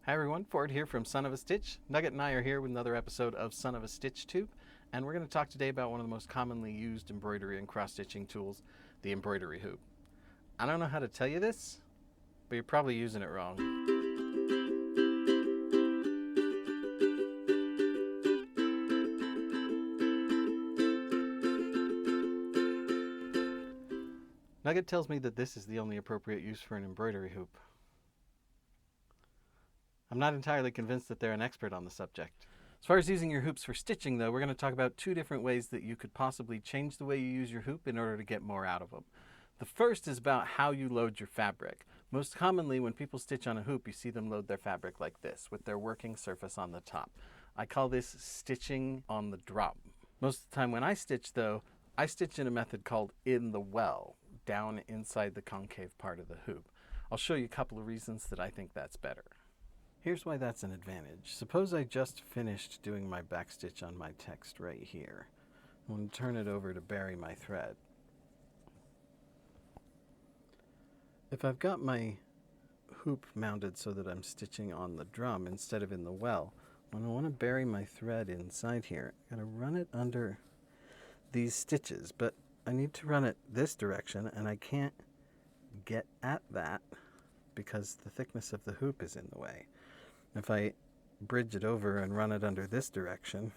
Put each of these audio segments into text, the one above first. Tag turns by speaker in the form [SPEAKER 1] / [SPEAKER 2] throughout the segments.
[SPEAKER 1] Hi everyone, Ford here from Son of a Stitch. Nugget and I are here with another episode of Son of a Stitch Tube, and we're going to talk today about one of the most commonly used embroidery and cross-stitching tools, the embroidery hoop. I don't know how to tell you this, but you're probably using it wrong. Nugget tells me that this is the only appropriate use for an embroidery hoop. I'm not entirely convinced that they're an expert on the subject. As far as using your hoops for stitching, though, we're going to talk about two different ways that you could possibly change the way you use your hoop in order to get more out of them. The first is about how you load your fabric. Most commonly, when people stitch on a hoop, you see them load their fabric like this, with their working surface on the top. I call this stitching on the drop. Most of the time when I stitch, though, I stitch in a method called in the well, down inside the concave part of the hoop. I'll show you a couple of reasons that I think that's better. Here's why that's an advantage. Suppose I just finished doing my backstitch on my text right here. I'm going to turn it over to bury my thread. If I've got my hoop mounted so that I'm stitching on the drum instead of in the well, when I want to bury my thread inside here, I'm going to run it under these stitches, but I need to run it this direction and I can't get at that because the thickness of the hoop is in the way. If I bridge it over and run it under this direction,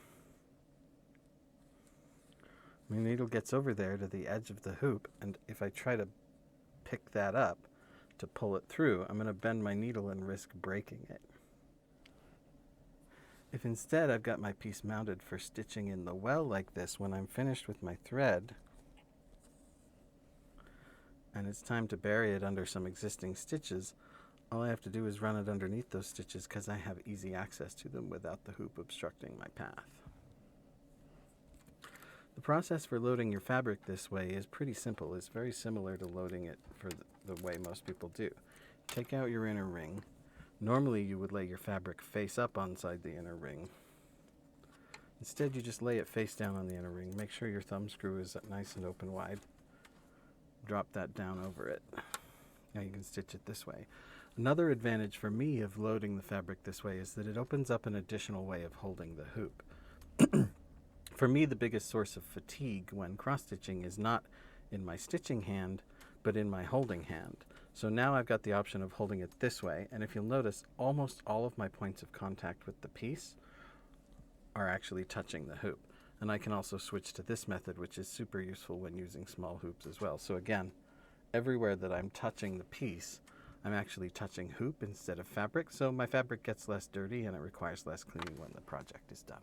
[SPEAKER 1] my needle gets over there to the edge of the hoop, and if I try to pick that up to pull it through, I'm going to bend my needle and risk breaking it. If instead I've got my piece mounted for stitching in the well like this, when I'm finished with my thread and it's time to bury it under some existing stitches, all I have to do is run it underneath those stitches because I have easy access to them without the hoop obstructing my path. The process for loading your fabric this way is pretty simple. It's very similar to loading it for the way most people do. Take out your inner ring. Normally you would lay your fabric face up inside the inner ring. Instead you just lay it face down on the inner ring. Make sure your thumb screw is nice and open wide. Drop that down over it. Now you can stitch it this way. Another advantage for me of loading the fabric this way is that it opens up an additional way of holding the hoop. For me, the biggest source of fatigue when cross-stitching is not in my stitching hand, but in my holding hand. So now I've got the option of holding it this way, and if you'll notice, almost all of my points of contact with the piece are actually touching the hoop. And I can also switch to this method, which is super useful when using small hoops as well. So again, everywhere that I'm touching the piece, I'm actually touching hoop instead of fabric, so my fabric gets less dirty and it requires less cleaning when the project is done.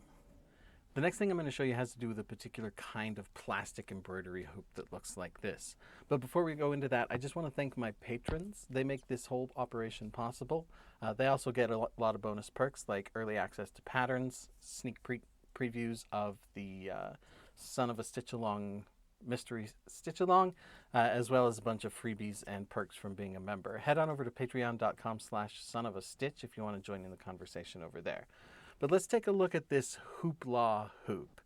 [SPEAKER 1] The next thing I'm going to show you has to do with a particular kind of plastic embroidery hoop that looks like this. But before we go into that, I just want to thank my patrons. They make this whole operation possible. They also get a lot of bonus perks like early access to patterns, sneak previews of the Son of a Stitch Along mystery stitch along, as well as a bunch of freebies and perks from being a member. Head on over to patreon.com/sonofastitch if you want to join in the conversation over there. But let's take a look at this Hoopla hoop.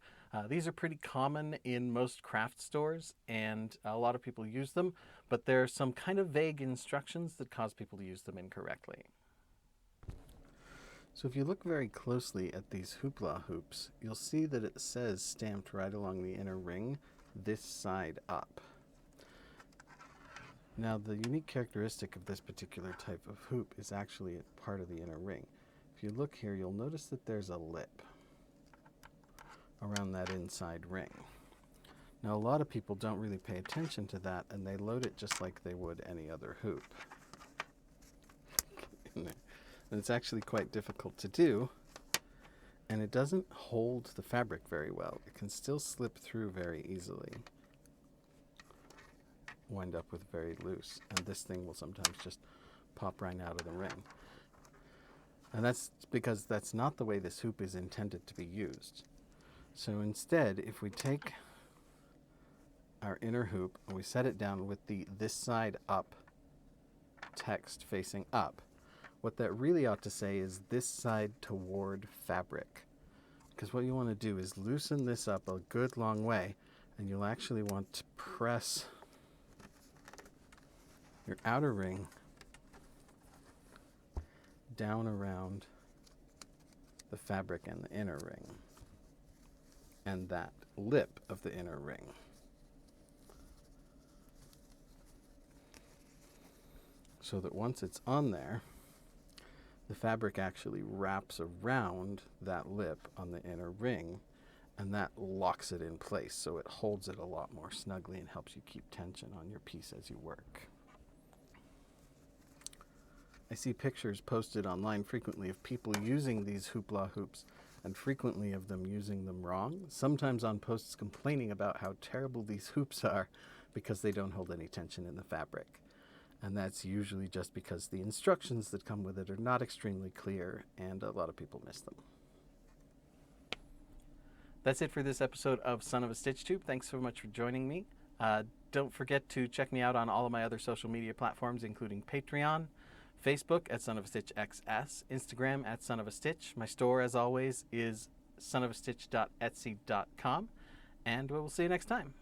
[SPEAKER 1] These are pretty common in most craft stores and a lot of people use them, but there are some kind of vague instructions that cause people to use them incorrectly. So if you look very closely at these Hoopla hoops, you'll see that it says stamped right along the inner ring, this side up. Now the unique characteristic of this particular type of hoop is actually a part of the inner ring. If you look here, you'll notice that there's a lip around that inside ring. Now a lot of people don't really pay attention to that and they load it just like they would any other hoop. And it's actually quite difficult to do, and it doesn't hold the fabric very well. It can still slip through very easily, wind up with very loose, and this thing will sometimes just pop right out of the ring. And that's because that's not the way this hoop is intended to be used. So instead, if we take our inner hoop and we set it down with the this side up text facing up, what that really ought to say is this side toward fabric. Because what you want to do is loosen this up a good long way, and you'll actually want to press your outer ring down around the fabric and the inner ring and that lip of the inner ring. So that once it's on there, the fabric actually wraps around that lip on the inner ring, and that locks it in place, so it holds it a lot more snugly and helps you keep tension on your piece as you work. I see pictures posted online frequently of people using these hoopla hoops, and frequently of them using them wrong, sometimes on posts complaining about how terrible these hoops are because they don't hold any tension in the fabric. And that's usually just because the instructions that come with it are not extremely clear, and a lot of people miss them. That's it for this episode of Son of a Stitch Tube. Thanks so much for joining me. Don't forget to check me out on all of my other social media platforms, including Patreon, Facebook at Son of a Stitch XS, Instagram at Son of a Stitch. My store, as always, is sonofastitch.etsy.com, and we'll see you next time.